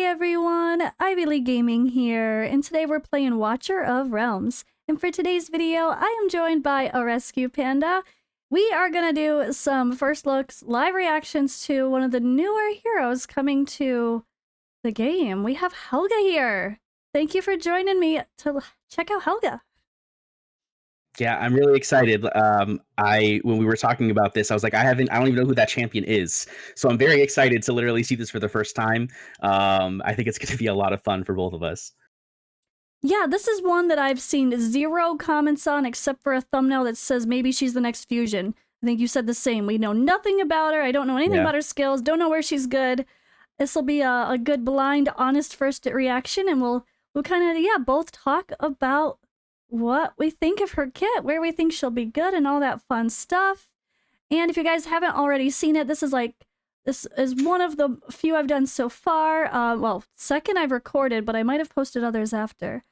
everyone, Ivy League Gaming here, and today we're playing Watcher of Realms. And for today's video, I am joined by a rescue panda. We are gonna do some first looks, live reactions to one of the newer heroes coming to the game. We have Helga here. Thank you for joining me to check out Helga. Yeah, I'm really excited. When we were talking about this, I was like, I don't even know who that champion is. So I'm very excited to literally see this for the first time. I think it's going to be a lot of fun for both of us. Yeah, this is one that I've seen zero comments on except for a thumbnail that says maybe she's the next fusion. I think you said the same. We know nothing about her. I don't know anything about her skills. Don't know where she's good. This will be a good blind, honest first reaction, and we'll kind of both talk about what we think of her kit, where we think she'll be good, and all that fun stuff. And if you guys haven't already seen it, this is one of the few I've done so far. Well, second I've recorded, but I might have posted others after.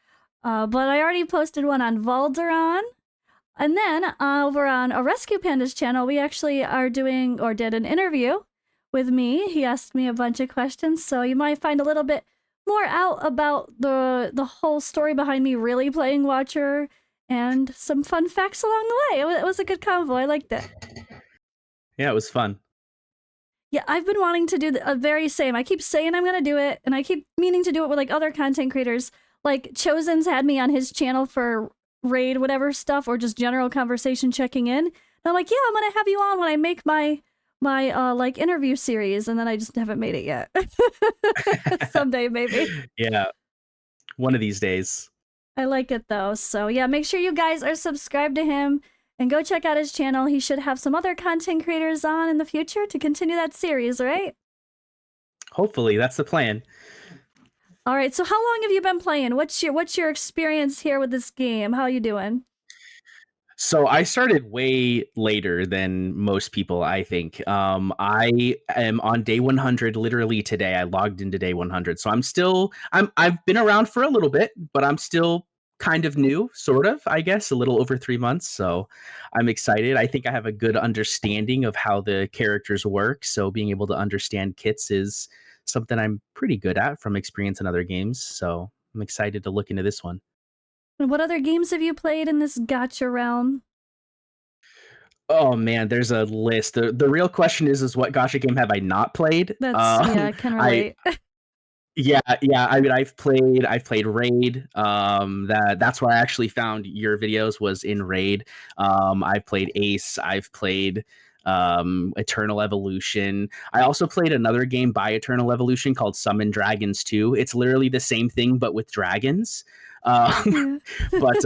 But I already posted one on Valderon. And then over on a Rescue Panda's channel, we actually are doing, or did an interview with me. He asked me a bunch of questions, so you might find a little bit more out about the whole story behind me really playing Watcher and some fun facts along the way. It was a good convo. I liked it. Yeah, it was fun. Yeah, I've been wanting to do the very same. I keep saying I'm going to do it, and I keep meaning to do it with like other content creators. Like Chosen's had me on his channel for raid whatever stuff or just general conversation checking in. And I'm like, yeah, I'm going to have you on when I make my like interview series, and then I just haven't made it yet. Someday maybe. Yeah, one of these days. I like it though. So yeah, make sure you guys are subscribed to him and go check out his channel. He should have some other content creators on in the future to continue that series, right? Hopefully, that's the plan. All right, so how long have you been playing? What's your experience here with this game? How you doing? So I started way later than most people, I think. I am on day 100 literally today. I logged into day 100. So I've been around for a little bit, but I'm still kind of new, sort of, I guess, a little over 3 months. So I'm excited. I think I have a good understanding of how the characters work. So being able to understand kits is something I'm pretty good at from experience in other games. So I'm excited to look into this one. And what other games have you played in this gacha realm? Oh man, there's a list. The real question is what gacha game have I not played? Yeah, I can relate. Yeah. I mean, I've played Raid. That's where I actually found your videos was in Raid. I've played Ace. I've played Eternal Evolution. I also played another game by Eternal Evolution called Summon Dragons 2. It's literally the same thing but with dragons. But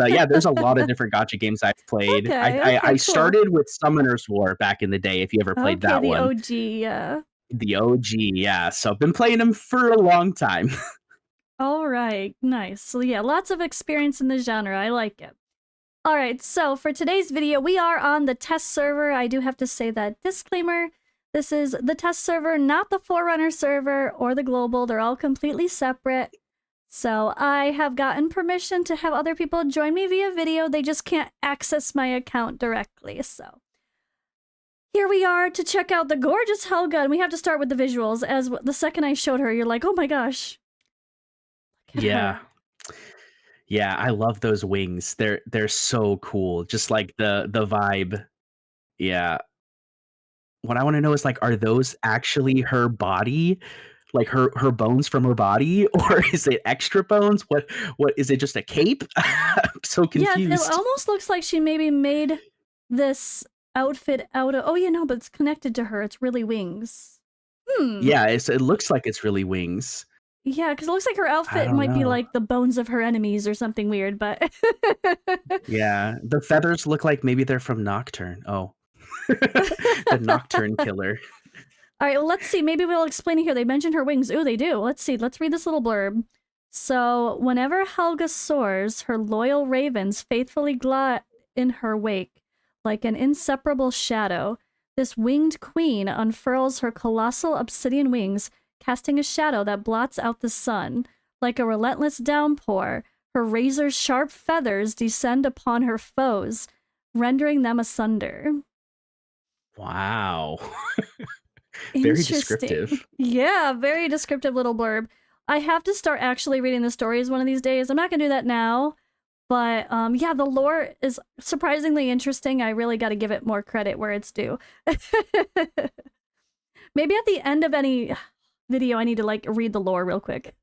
yeah, there's a lot of different gacha games I've played. Okay, I started with Summoner's War back in the day. If you ever played that one, the OG, yeah. The OG, yeah. So I've been playing them for a long time. All right, nice. So yeah, lots of experience in the genre. I like it. All right, so for today's video, we are on the test server. I do have to say that disclaimer. This is the test server, not the Forerunner server or the global. They're all completely separate. So I have gotten permission to have other people join me via video. They just can't access my account directly. So here we are to check out the gorgeous Helga, and we have to start with the visuals. As the second I showed her, you're like, oh my gosh. Yeah. Yeah, I love those wings. They're so cool. Just like the vibe. Yeah. What I want to know is like, are those actually her body? Like her bones from her body, or is it extra bones? What is it, just a cape? I'm so confused. Yeah, it almost looks like she maybe made this outfit out of, oh yeah, no, but it's connected to her. It's really wings. Yeah, it looks like it's really wings. Yeah, because it looks like her outfit might be like the bones of her enemies or something weird, but yeah, the feathers look like maybe they're from Nocturne. Oh. The Nocturne killer. All right, well, let's see. Maybe we'll explain it here. They mentioned her wings. Ooh, they do. Let's see. Let's read this little blurb. So, whenever Helga soars, her loyal ravens faithfully glide in her wake, like an inseparable shadow. This winged queen unfurls her colossal obsidian wings, casting a shadow that blots out the sun. Like a relentless downpour, her razor-sharp feathers descend upon her foes, rendering them asunder. Wow. Very descriptive. Yeah, very descriptive little blurb. I have to start actually reading the stories one of these days. I'm not gonna do that now, but yeah, the lore is surprisingly interesting. I really got to give it more credit where it's due. Maybe at the end of any video, I need to like read the lore real quick.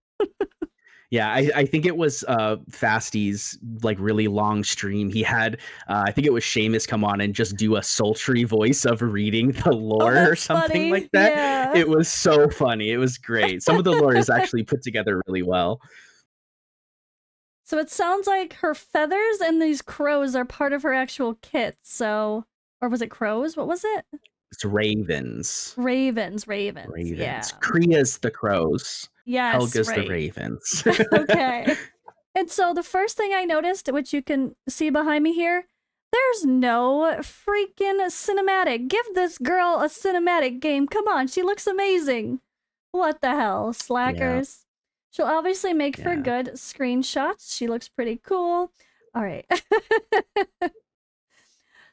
Yeah, I think it was Fasty's like really long stream. He had I think it was Seamus come on and just do a sultry voice of reading the Oh, lore or that's something funny. like that. Yeah. It was so funny. It was great. Some of the lore is actually put together really well. So it sounds like her feathers and these crows are part of her actual kit. So, or was it crows? What was it? It's ravens. Ravens. Yeah. Kriya's the crows. Yes, Helga's the right. ravens. Okay. And so the first thing I noticed, which you can see behind me here, there's no freaking cinematic. Give this girl a cinematic game. Come on, she looks amazing. What the hell, slackers? She'll obviously make for good screenshots. She looks pretty cool. All right.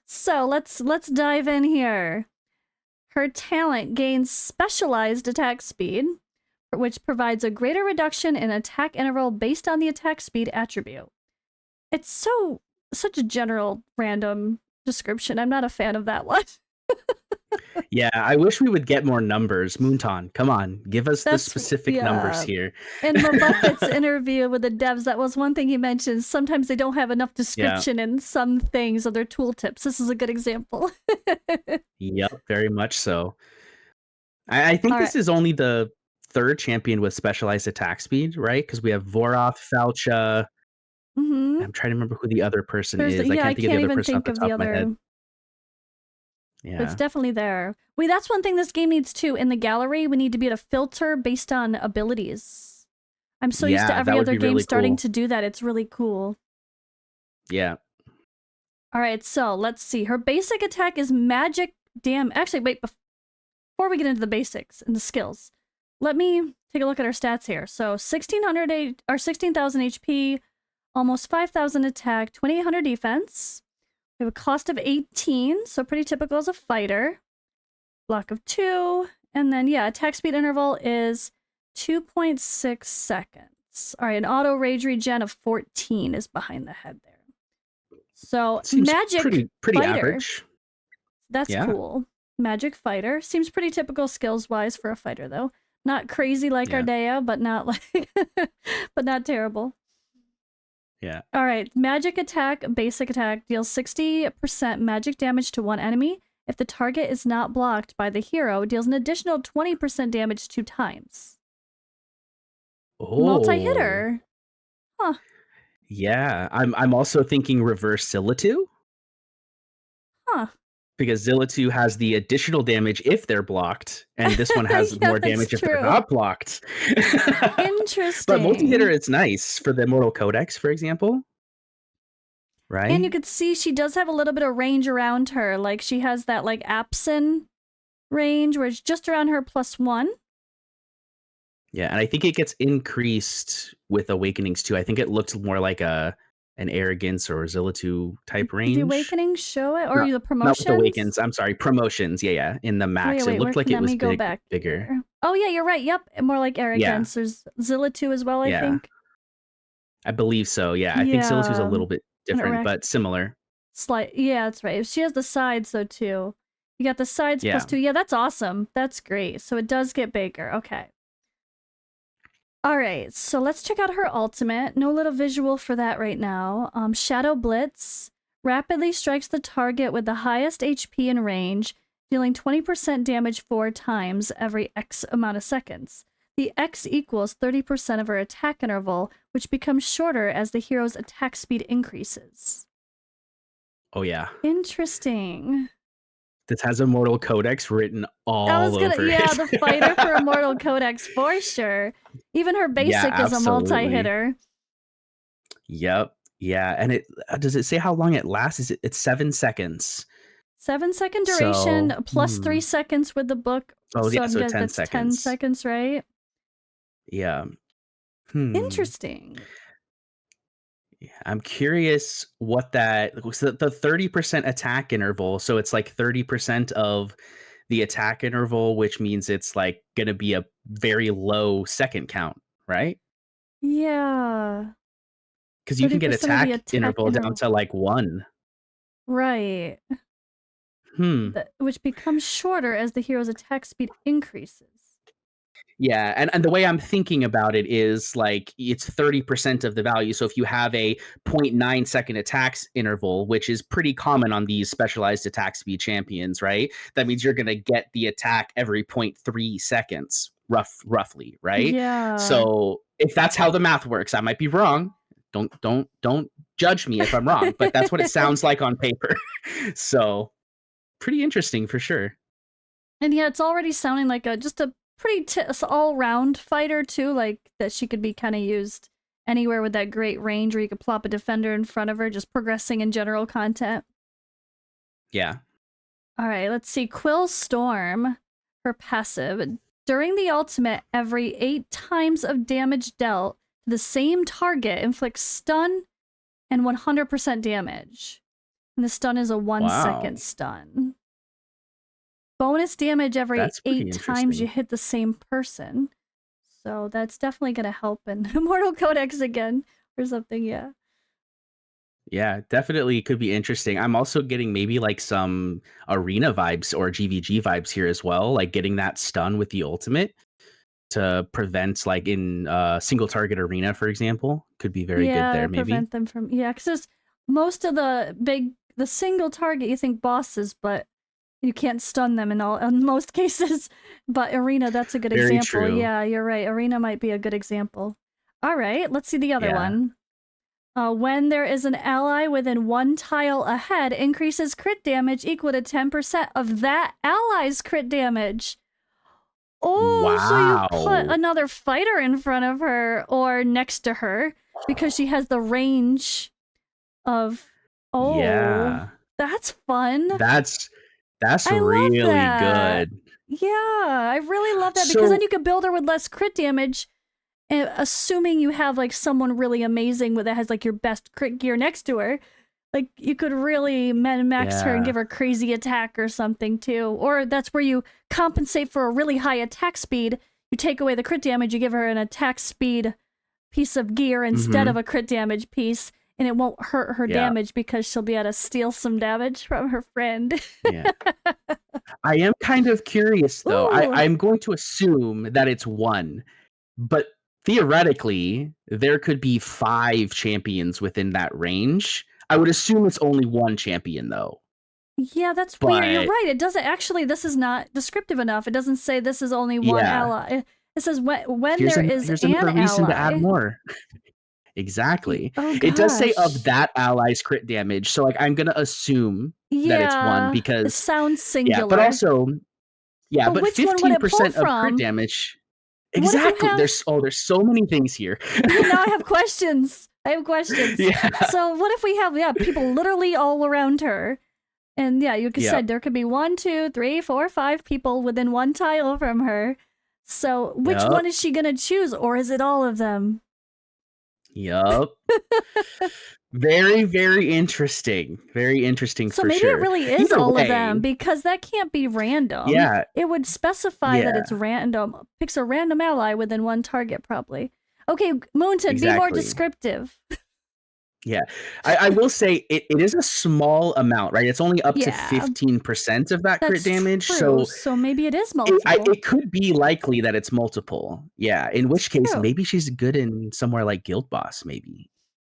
So let's dive in here. Her talent gains specialized attack speed, which provides a greater reduction in attack interval based on the attack speed attribute. It's such a general random description. I'm not a fan of that one. Yeah, I wish we would get more numbers. Moonton, come on, give us the specific numbers here. In Buffett's interview with the devs, that was one thing he mentioned. Sometimes they don't have enough description in some things of their tooltips. This is a good example. Yep, very much so. I think this is only the third champion with specialized attack speed, right? Because we have Voroth, Falcha. I'm trying to remember who the other person is. I can't think of the other person off the top of my head. Yeah. But it's definitely there. Wait, that's one thing this game needs too. In the gallery, we need to be able to filter based on abilities. I'm so used to every other game starting to do that. It's really cool. Yeah. All right, so let's see. Her basic attack is magic Actually, wait, before we get into the basics and the skills, let me take a look at her stats here. So 16,000 HP, almost 5,000 attack, 2,800 defense. We have a cost of 18, so pretty typical as a fighter. Block of 2, and then, yeah, attack speed interval is 2.6 seconds. All right, an auto rage regen of 14 is behind the head there. So, seems magic pretty fighter. Average. That's cool. Magic fighter. Seems pretty typical skills-wise for a fighter, though. Not crazy like Ardea, but not like but not terrible. Yeah. All right. Magic attack, basic attack, deals 60% magic damage to one enemy. If the target is not blocked by the hero, deals an additional 20% damage 2 times. Oh. Multi-hitter. Huh. Yeah. I'm also thinking reverse Zillitu. Huh. Because Zillitu has the additional damage if they're blocked, and this one has more damage if they're not blocked. Interesting. But multi-hitter is nice for the Immortal Codex, for example. Right? And you could see she does have a little bit of range around her. Like, she has that, like, Apson range where it's just around her +1. Yeah, and I think it gets increased with Awakenings, too. I think it looked more like an Arrogance or Zillitu type range. The Awakenings show it? Or the Promotions? Not with Awakens. I'm sorry. Promotions. Yeah. In the max. Wait, it looked like it was bigger. Here. Oh, yeah, you're right. Yep. More like Arrogance. There's Zillitu as well, I think. I believe so. Yeah. I think Zillitu's a little bit different, but similar. Yeah, that's right. She has the sides, though, too. You got the sides +2. Yeah, that's awesome. That's great. So it does get bigger. Okay. All right, so let's check out her ultimate. No little visual for that right now. Shadow Blitz rapidly strikes the target with the highest HP in range, dealing 20% damage 4 times every X amount of seconds. The X equals 30% of her attack interval, which becomes shorter as the hero's attack speed increases. Oh, yeah. Interesting. This has Immortal Codex written all over it. Yeah, the fighter for Immortal Codex, for sure. Even her basic is a multi-hitter. Yep. Yeah, and does it say how long it lasts? It's 7 seconds. 7-second duration, plus 3 seconds with the book. Oh, yeah, so 10 seconds. 10 seconds, right? Yeah. Interesting. Yeah, I'm curious what the 30% attack interval. So it's like 30% of the attack interval, which means it's like going to be a very low second count, right? Yeah. Because you can get 30% of the attack attack interval down interval. to like 1. Right. Hmm. Which becomes shorter as the hero's attack speed increases. Yeah, and the way I'm thinking about it is like it's 30% of the value. So if you have a 0.9-second attacks interval, which is pretty common on these specialized attack speed champions, right? That means you're gonna get the attack every zero point 0.3 seconds, roughly, right? Yeah. So if that's how the math works, I might be wrong. Don't judge me if I'm wrong, but that's what it sounds like on paper. So pretty interesting for sure. And yeah, it's already sounding like just a pretty all-round fighter too, like that she could be kind of used anywhere with that great range where you could plop a defender in front of her, just progressing in general content. Yeah. All right, let's see. Quill Storm, her passive. During the ultimate, every 8 times of damage dealt to the same target inflicts stun and 100% damage. And the stun is a 1-second Wow. stun. Bonus damage every That's pretty 8 times you interesting. hit the same person. So that's definitely going to help in Immortal Codex again or something, yeah. Yeah, definitely could be interesting. I'm also getting maybe like some arena vibes or GVG vibes here as well, like getting that stun with the ultimate to prevent like in single target arena, for example, could be very good Yeah, there to maybe. prevent them from, yeah, because there's most of the single target you think bosses, but you can't stun them in most cases. But arena, that's a good Very example. true. Yeah, you're right. Arena might be a good example. All right, let's see the other Yeah. one. When there is an ally within 1 tile ahead, increases crit damage equal to 10% of that ally's crit damage. Oh, so you put Wow. another fighter in front of her or next to her because she has the range of. Oh, Yeah. that's fun. That's that's I love really that. good. Yeah, I really love that because then So you could build her with less crit damage. And assuming you have like someone really amazing that has like your best crit gear next to her, like you could really max her and yeah. give her crazy attack or something too. Or that's where you compensate for a really high attack speed. You take away the crit damage, you give her an attack speed piece of gear instead of Mhm. a crit damage piece, and it won't hurt her Yeah. damage because she'll be able to steal some damage from her friend. Yeah. I am kind of curious though. Ooh, I'm going to assume that it's 1. But theoretically, there could be 5 champions within that range. I would assume it's only 1 champion though. yeah, that's weird. You're But right. It doesn't actually. This is not descriptive enough. It doesn't say this is only one yeah, ally. It says when there is here's an another reason to add ally. more. Exactly. Oh It does say of gosh. that ally's crit damage, so, like, I'm gonna assume that it's 1 Yeah, it because sounds yeah, but singular. also yeah, But but which one would it pull 15% of crit from? damage What if you exactly. have? There's so many things here. Now I have questions. I have questions. Yeah. So what if we have people literally all around her? And yeah, you Yep. said there could be 1, 2, 3, 4, 5 people within 1 tile from her. So which Yep. one is she gonna choose, or is it all of them? Yep. Very, very interesting. Very interesting So for maybe it sure. really is Either all of way, them because that can't be random. yeah, It would specify that it's yeah, random. Picks a random ally within 1 target, probably. Okay, Moonton, be more exactly. descriptive. Yeah. I will say it is a small amount, right? It's only up to Yeah, 15% of that crit that's damage. true. So So maybe it is multiple. it could be likely that it's multiple. Yeah. In That's which case, true. maybe she's good in somewhere like Guild Boss, maybe.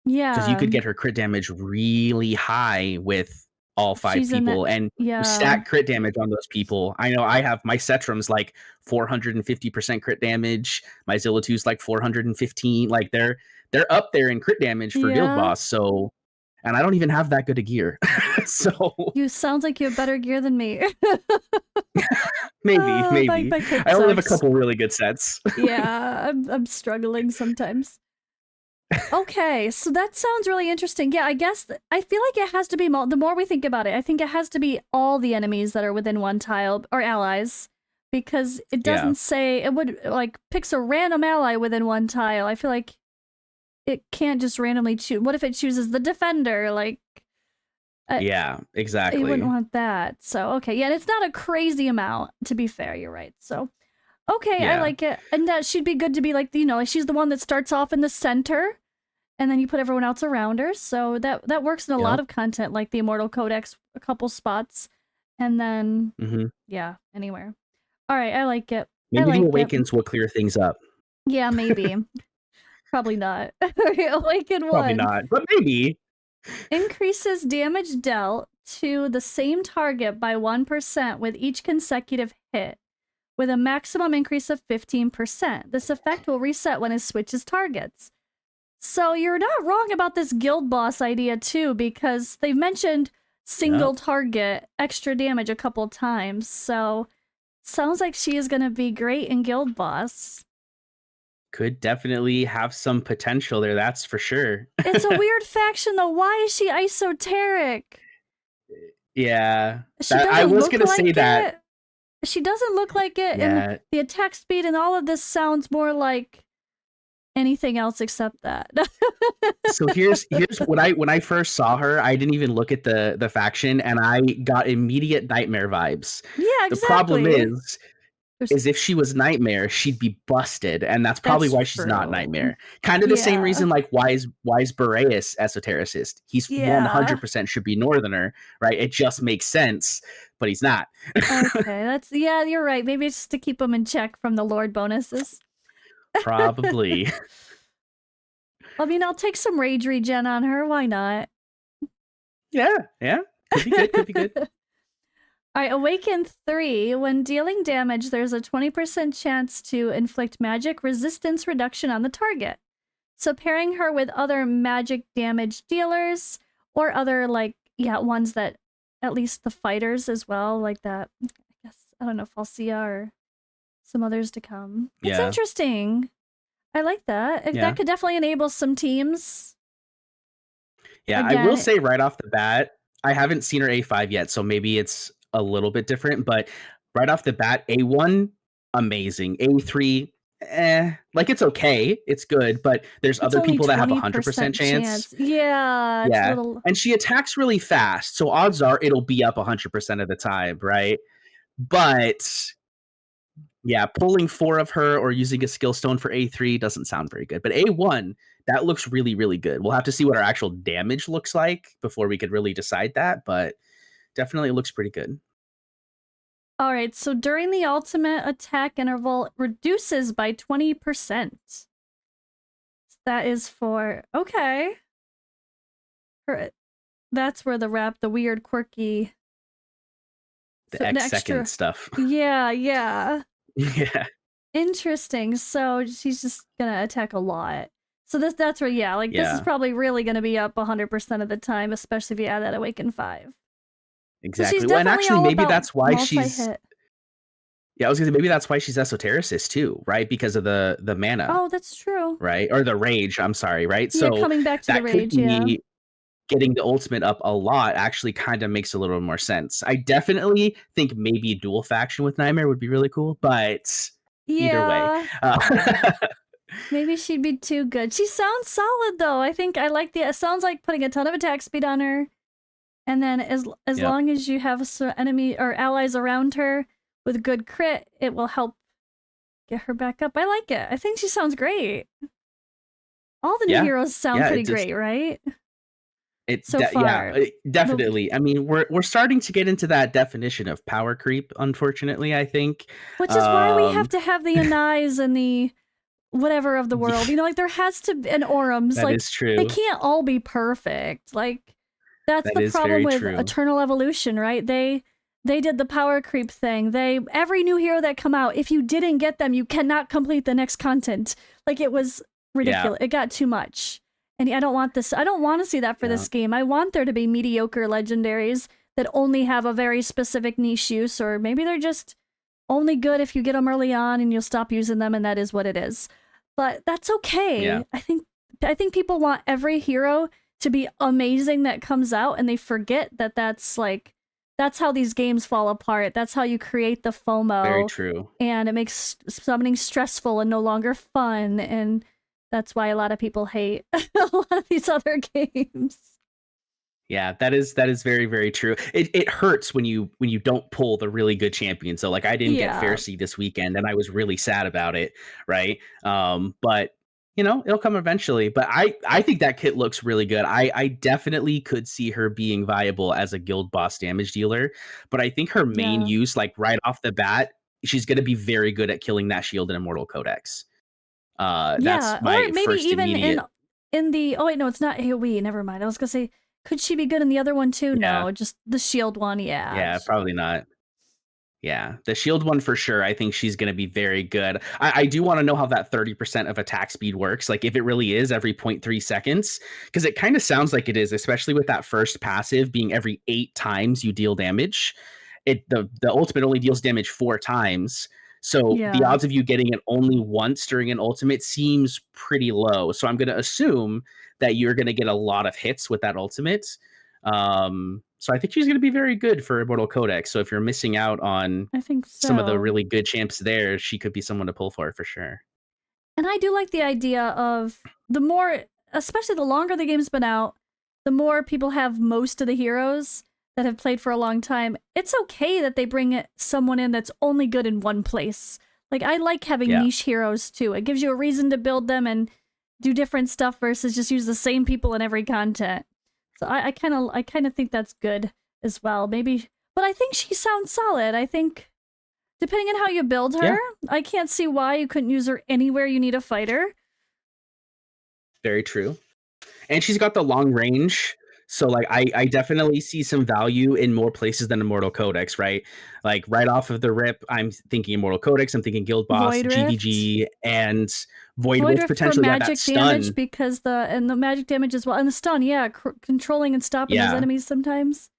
Because you Yeah, could get her crit damage really high with all 5 she's in that. people and Yeah, stack crit damage on those people. I know I have my Cetrum's like 450% crit damage. My Zillatu's like 415. Like they're up there in crit damage for Guild yeah. Boss. So and I don't even have that good a gear. So You sounds like you have better gear than me. maybe, My maybe. my kit I only have a sucks. couple really good sets. Yeah, I'm struggling sometimes. Okay, so that sounds really interesting. Yeah, I guess I feel like it has to be the more we think about it, I think it has to be all the enemies that are within 1 tile or allies because it Yeah. doesn't say it would like picks a random ally within 1 tile. I feel like it can't just randomly choose. What if it chooses the defender? Like I Yeah, you wouldn't exactly. want that. So, okay. Yeah, and it's not a crazy amount to be fair, you're right. So, Okay, I Yeah. like it. And that she'd be good to be like, you know, like she's the one that starts off in the center and then you put everyone else around her. So that works in a lot Yep. of content like the Immortal Codex, a couple spots. And then Hmm. yeah, anywhere. All right, I like it. I Maybe the like it. Awakens will clear things up. Yeah, maybe. Probably not. Awaken Probably 1 not, but maybe. increases damage dealt to the same target by 1% with each consecutive hit, with a maximum increase of 15%. This effect will reset when it switches targets. So you're not wrong about this guild boss idea too, because they've mentioned Yep. single target extra damage a couple times. So sounds like she is going to be great in guild boss. Could definitely have some potential there, that's for sure. It's a weird faction though. Why is she esoteric? Yeah. She That I doesn't was look gonna say like that. it. She doesn't look like it, and Yeah. the attack speed and all of this sounds more like anything else except that. So here's what when I first saw her, I didn't even look at the faction, and I got immediate Nightmare vibes. Yeah, The problem exactly. is if she was Nightmare, she'd be busted, and that's probably That's why she's not true. Nightmare. Kind of the same Yeah. reason, like why is Boreas esotericist? He's Yeah. 100% should be Northerner, right? It just makes sense, but he's not. Okay, that's yeah, you're right. Maybe it's just to keep them in check from the Lord bonuses. Probably. I mean, I'll take some rage regen on her. Why not? Yeah, yeah. Could be good, could be good. Alright, Awaken 3. When dealing damage, there's a 20% chance to inflict magic resistance reduction on the target. So pairing her with other magic damage dealers or other like ones that at least the fighters as well, like that. I guess I don't know, Falsia or some others to come. It's Yeah, interesting. I like that. That yeah. could definitely enable some teams. Yeah, I will Again, say right off the bat, I haven't seen her A5 yet, so maybe it's a little bit different, but right off the bat, A1, amazing. A3, like it's okay, it's good, but there's it's other only people that have a 100% 20% chance. chance. Yeah, it's a Yeah, little. and she attacks really fast, so odds are it'll be up 100% of the time, right? But yeah, pulling 4 of her or using a skill stone for A3 doesn't sound very good. But A1, that looks really, really good. We'll have to see what our actual damage looks like before we could really decide that, but definitely looks pretty good. All right, so during the ultimate attack interval, it reduces by 20%. That is for okay. For that's where the weird, quirky, The so an X second extra. stuff. Yeah, yeah. Yeah. Interesting. So she's just gonna attack a lot. So that's where like this is Yeah. probably really gonna be up 100% of the time, especially if you add that Awaken 5. So she's Exactly. Well, and definitely actually all maybe about that's why she's multi-hit. yeah, I was gonna say maybe that's why she's esotericist too, right? Because of the mana, Oh, that's true. right? Or the rage, I'm sorry, right? Yeah, So coming back to the that could rage, yeah. be getting the ultimate up a lot actually kind of makes a little more sense. I definitely think maybe dual faction with Nightmare would be really cool, but either way. Yeah. Maybe she'd be too good. She sounds solid though. I think I like it sounds like putting a ton of attack speed on her. And then as Yep. long as you have enemy or allies around her with good crit, it will help get her back up. I like it. I think she sounds great. All the new Yeah. heroes sound Yeah, pretty it just great, right? it So yeah, far. The definitely. I mean, we're starting to get into that definition of power creep, unfortunately, I think. which is why we have Um to have the Anais and the whatever of the world. You know, like there has to be an Orums. that Like is they true. can't all be perfect. Like that's That the is problem very with true. Eternal Evolution, right? They did the power creep thing. Every new hero that come out, if you didn't get them, you cannot complete the next content. Like it was Yeah. ridiculous. It got too much. And I don't want this. I don't want to see that for Yeah. this game. I want there to be mediocre legendaries that only have a very specific niche use, or maybe they're just only good if you get them early on and you'll stop using them, and that is what it is. But that's Yeah. okay. I think people want every hero to be amazing that comes out, and they forget that that's how these games fall apart. That's how you create the Very FOMO, true. and it makes summoning stressful and no longer fun. And that's why a lot of people hate a lot of these other games. Yeah, that is very, very true. It hurts when you don't pull the really good champion. So like I didn't get Yeah. Pharisee this weekend and I was really sad about it, right? But you know, it'll come eventually. But I think that kit looks really good. I definitely could see her being viable as a guild boss damage dealer, but I think her main Yeah. use, like right off the bat, she's gonna be very good at killing that shield in Immortal Codex. That's Yeah, or my maybe first even immediate. in the oh wait, no, it's not AoE, never mind. I was gonna say, could she be good in the other one too? Yeah, No, just the shield one, yeah. yeah, probably not. Yeah, the shield one for sure. I think she's going to be very good. I do want to know how that 30% of attack speed works. Like if it really is every 0.3 seconds, because it kind of sounds like it is, especially with that first passive being every 8 times you deal damage. The ultimate only deals damage 4 times. So the Yeah. odds of you getting it only once during an ultimate seems pretty low. So I'm going to assume that you're going to get a lot of hits with that ultimate. So I think she's going to be very good for Immortal Codex. So if you're missing out on I think some of the so. really good champs there, she could be someone to pull for sure. And I do like the idea of the more, especially the longer the game's been out, the more people have most of the heroes that have played for a long time. It's okay that they bring someone in that's only good in one place. Like, I like having Yeah. niche heroes too. It gives you a reason to build them and do different stuff versus just use the same people in every content. So I kind of think that's good as well. Maybe, but I think she sounds solid. I think depending on how you build her, Yeah. I can't see why you couldn't use her anywhere you need a fighter. Very true. And she's got the long range. So like I definitely see some value in more places than Immortal Codex, right? Like right off of the rip, I'm thinking Immortal Codex, I'm thinking Guild Boss, Void Rift. GVG, and Void Void Rift Rift for potentially. Yeah, that magic damage stun. because the magic damage as well. And the stun, yeah, controlling and stopping those Yeah. enemies sometimes.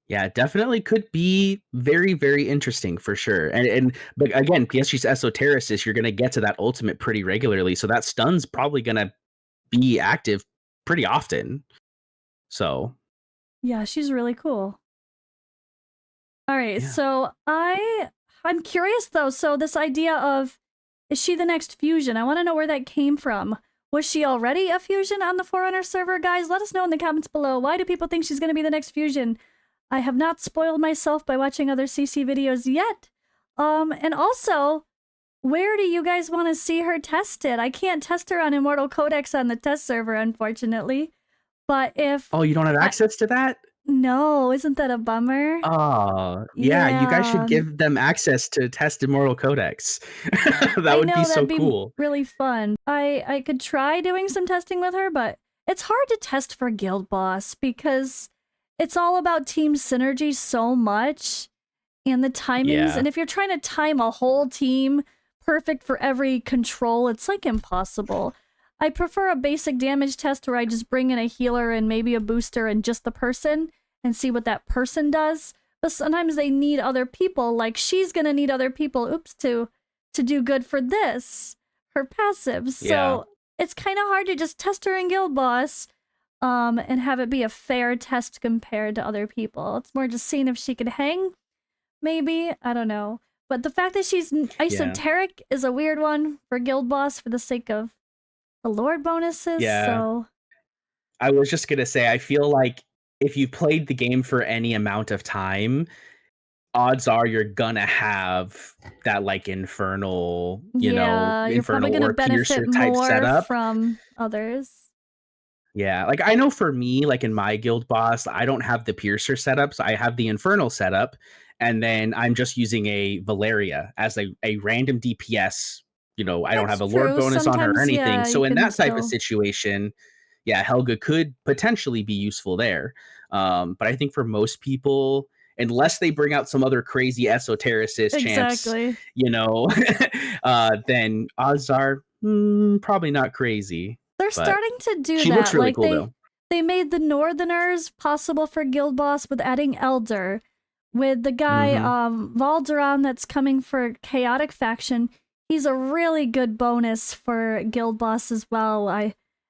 Yeah, definitely could be very, very interesting for sure. And but again, PSG's Esotericist, you're gonna get to that ultimate pretty regularly. So that stun's probably gonna be active pretty often. So Yeah, she's really cool. All right, yeah. so I'm curious though. So this idea of is she the next fusion? I want to know where that came from. Was she already a fusion on the Forerunner server, guys? Let us know in the comments below. Why do people think she's going to be the next fusion? I have not spoiled myself by watching other CC videos yet. And also, where do you guys want to see her tested? I can't test her on Immortal Codex on the test server, unfortunately. But if Oh, you don't have I access to that? no, isn't that a bummer? Oh, yeah, you guys should Yeah. give them access to test Immortal Codex. That I would be know so that'd be cool. really fun. I could try doing some testing with her, but it's hard to test for Guild Boss because it's all about team synergy so much and the timings. Yeah. And if you're trying to time a whole team perfect for every control, it's like impossible. I prefer a basic damage test where I just bring in a healer and maybe a booster and just the person and see what that person does. But sometimes they need other people, like she's gonna need other people, oops, to do good for this, her passive. Yeah. So it's kind of hard to just test her in Guild Boss and have it be a fair test compared to other people. It's more just seeing if she could hang, maybe. I don't know. But the fact that she's Yeah. esoteric is a weird one for Guild Boss for the sake of the Lord bonuses, Yeah. so I was just gonna say, I feel like if you've played the game for any amount of time, odds are you're gonna have that like infernal, yeah, you're probably infernal gonna or benefit piercer type more setup. from others. Yeah, like I know for me, like in my guild boss, I don't have the piercer setups. I have the infernal setup, and then I'm just using a Valeria as a random DPS. I don't have That's a lord true. bonus on her or Sometimes, anything. yeah, you So in can that type of still situation, yeah, Helga could potentially be useful there. But I think for most people, unless they bring out some other crazy esotericist champs, exactly. then odds are probably not crazy. They're But starting to do she looks that. really Like cool though. they made the Northerners possible for Guild Boss with adding Elder. With the guy Hmm. Valderon that's coming for Chaotic Faction, he's a really good bonus for Guild Boss as well.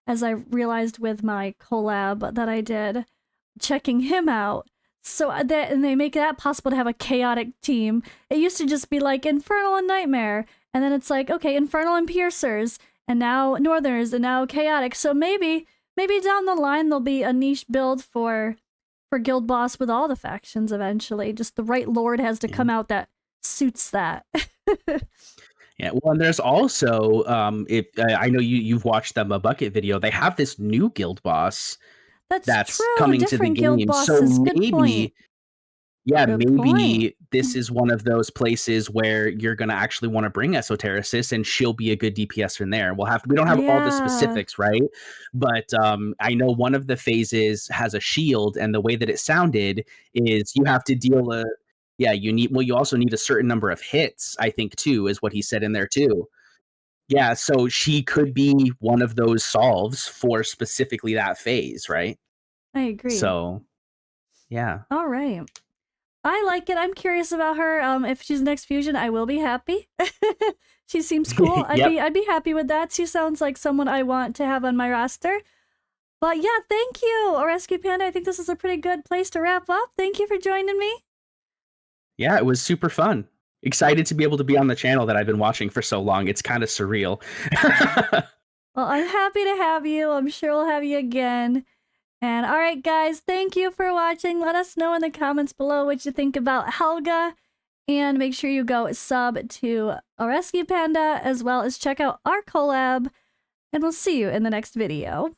As I realized with my collab that I did, checking him out. So and they make that possible to have a chaotic team. It used to just be like Infernal and Nightmare, and then it's like okay, Infernal and Piercers, and now Northerners, and now Chaotic. So maybe maybe down the line there'll be a niche build for Guild Boss with all the factions eventually. Just the right lord has to come out that suits that. Yeah, well, and there's also if I know you've watched them a bucket video. They have this new guild boss That's that's true. coming to the Different guild game. So bosses. Good point. maybe, yeah, Good point. maybe this is one of those places where you're gonna actually want to bring Esotericist, and she'll be a good DPS from there. We don't have all the Yeah, specifics, right? But I know one of the phases has a shield, and the way that it sounded is you have to deal a yeah, you also need a certain number of hits, I think too, is what he said in there too. Yeah, so she could be one of those solves for specifically that phase, right? I agree. So, yeah. All right. I like it. I'm curious about her. If she's next fusion, I will be happy. She seems cool. Yep. I'd be happy with that. She sounds like someone I want to have on my roster. But yeah, thank you, Rescue Panda. I think this is a pretty good place to wrap up. Thank you for joining me. Yeah, it was super fun. Excited to be able to be on the channel that I've been watching for so long. It's kind of surreal. Well, I'm happy to have you. I'm sure we'll have you again. And all right, guys, thank you for watching. Let us know in the comments below what you think about Helga. And make sure you go sub to a Rescue Panda as well as check out our collab. And we'll see you in the next video.